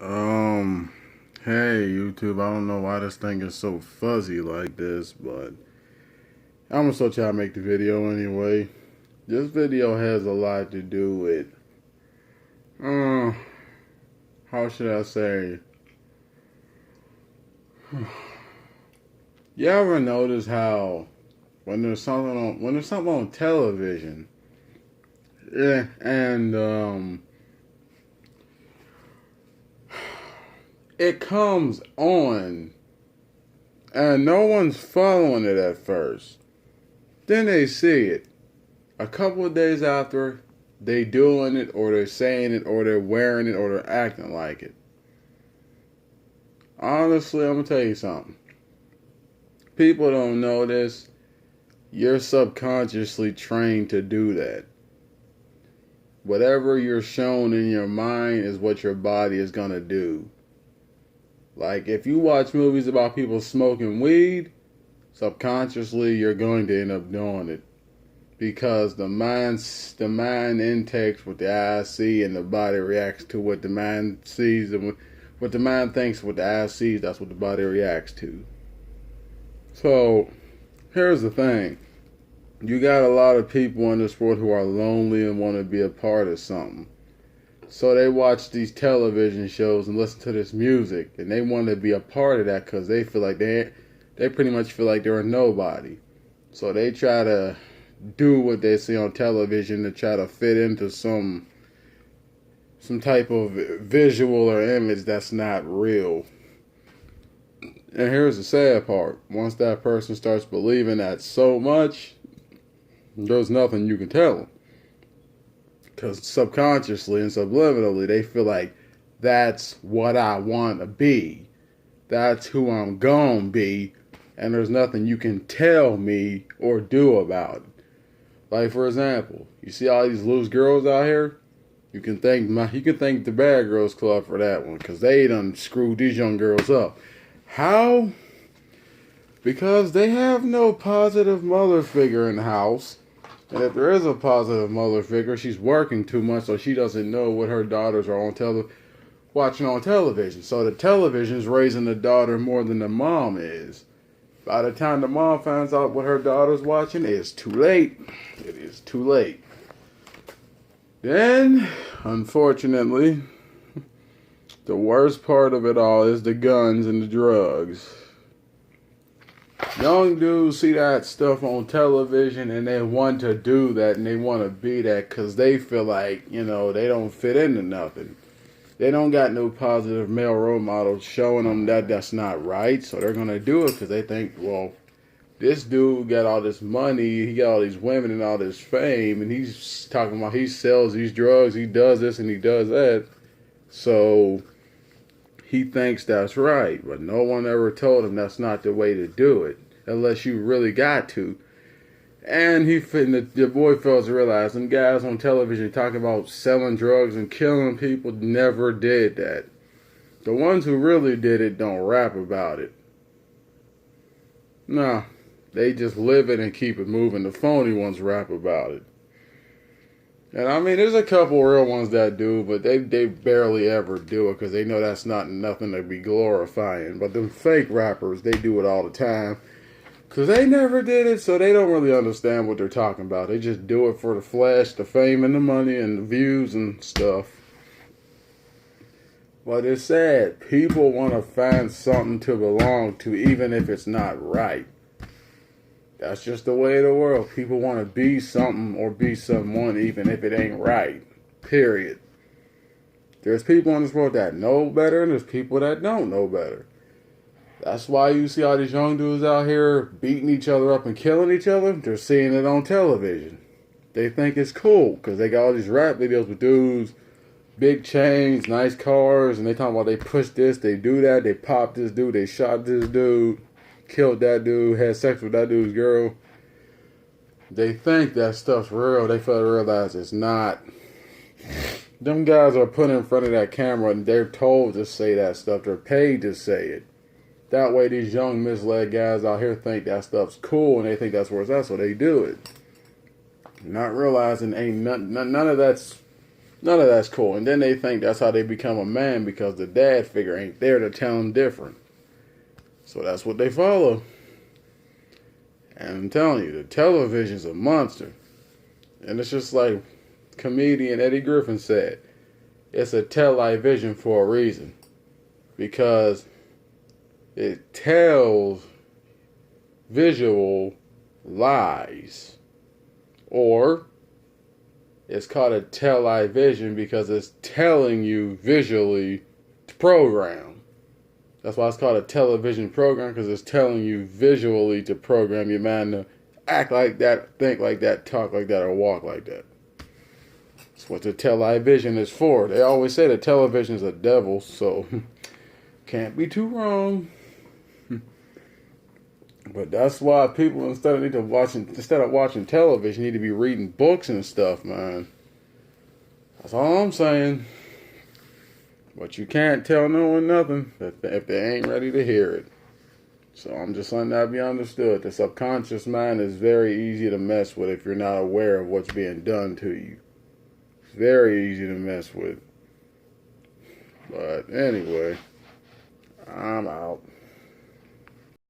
Um, hey YouTube, I don't know why this thing is so fuzzy like this, but I'm gonna still try to make the video anyway. This video has a lot to do with, uh, how should I say? You ever notice how when there's something on television, yeah, and it comes on, and no one's following it at first. Then they see it. A couple of days after, they doing it, or they're saying it, or they're wearing it, or they're acting like it. Honestly, I'm gonna tell you something. People don't know this. You're subconsciously trained to do that. Whatever you're shown in your mind is what your body is gonna do. Like if you watch movies about people smoking weed, subconsciously you're going to end up doing it. Because the mind intakes what the eyes see, and the body reacts to what the mind sees, and what the mind thinks, what the eyes sees, that's what the body reacts to. So here's the thing: you got a lot of people in this world who are lonely and want to be a part of something. So they watch these television shows and listen to this music, and they want to be a part of that because they feel like they pretty much feel like they're a nobody. So they try to do what they see on television to try to fit into some type of visual or image that's not real. And here's the sad part: once that person starts believing that so much, there's nothing you can tell them, because subconsciously and subliminally they feel like that's what I want to be, that's who I'm gonna be, and there's nothing you can tell me or do about it. Like for example, you see all these loose girls out here. You can thank the Bad Girls Club for that one, because they done screwed these young girls up. How? Because they have no positive mother figure in the house. And if there is a positive mother figure, she's working too much, so she doesn't know what her daughters are watching on television. So the television's raising the daughter more than the mom is. By the time the mom finds out what her daughter's watching, it's too late. It is too late. Then, unfortunately, the worst part of it all is the guns and the drugs. Young dudes see that stuff on television and they want to do that and they want to be that because they feel like, they don't fit into nothing. They don't got no positive male role models showing them that that's not right. So they're going to do it because they think, well, this dude got all this money, he got all these women and all this fame, and he's talking about he sells these drugs, he does this and he does that. So he thinks that's right, but no one ever told him that's not the way to do it, unless you really got to. And the boy fails to realize them guys on television talking about selling drugs and killing people never did that. The ones who really did it don't rap about it. Nah, they just live it and keep it moving. The phony ones rap about it. And I mean, there's a couple real ones that do, but they barely ever do it because they know that's not nothing to be glorifying. But them fake rappers, they do it all the time because they never did it, so they don't really understand what they're talking about. They just do it for the flash, the fame, and the money, and the views and stuff. But it's sad. People want to find something to belong to, even if it's not right. That's just the way of the world. People want to be something or be someone even if it ain't right. Period. There's people in this world that know better and there's people that don't know better. That's why you see all these young dudes out here beating each other up and killing each other. They're seeing it on television. They think it's cool because they got all these rap videos with dudes, big chains, nice cars, and they talking about they push this, they do that, they popped this dude, they shot this dude, killed that dude, had sex with that dude's girl. They think that stuff's real. They fail to realize it's not. Them guys are put in front of that camera and they're told to say that stuff. They're paid to say it. That way these young misled guys out here think that stuff's cool and they think that's where it's at, so they do it. Not realizing ain't none of that's None of that's cool. And then they think that's how they become a man because the dad figure ain't there to tell them different. So that's what they follow. And I'm telling you, the television's a monster. And it's just like comedian Eddie Griffin said, it's a television for a reason. Because it tells visual lies. Or it's called a television because it's telling you visually to program. That's why it's called a television program, because it's telling you visually to program your mind to act like that, think like that, talk like that, or walk like that. That's what the television is for. They always say the television is a devil, so can't be too wrong. But that's why people, instead of watching television, need to be reading books and stuff, man. That's all I'm saying. But you can't tell no one nothing if they ain't ready to hear it. So I'm just letting that be understood. The subconscious mind is very easy to mess with if you're not aware of what's being done to you. It's very easy to mess with. But anyway.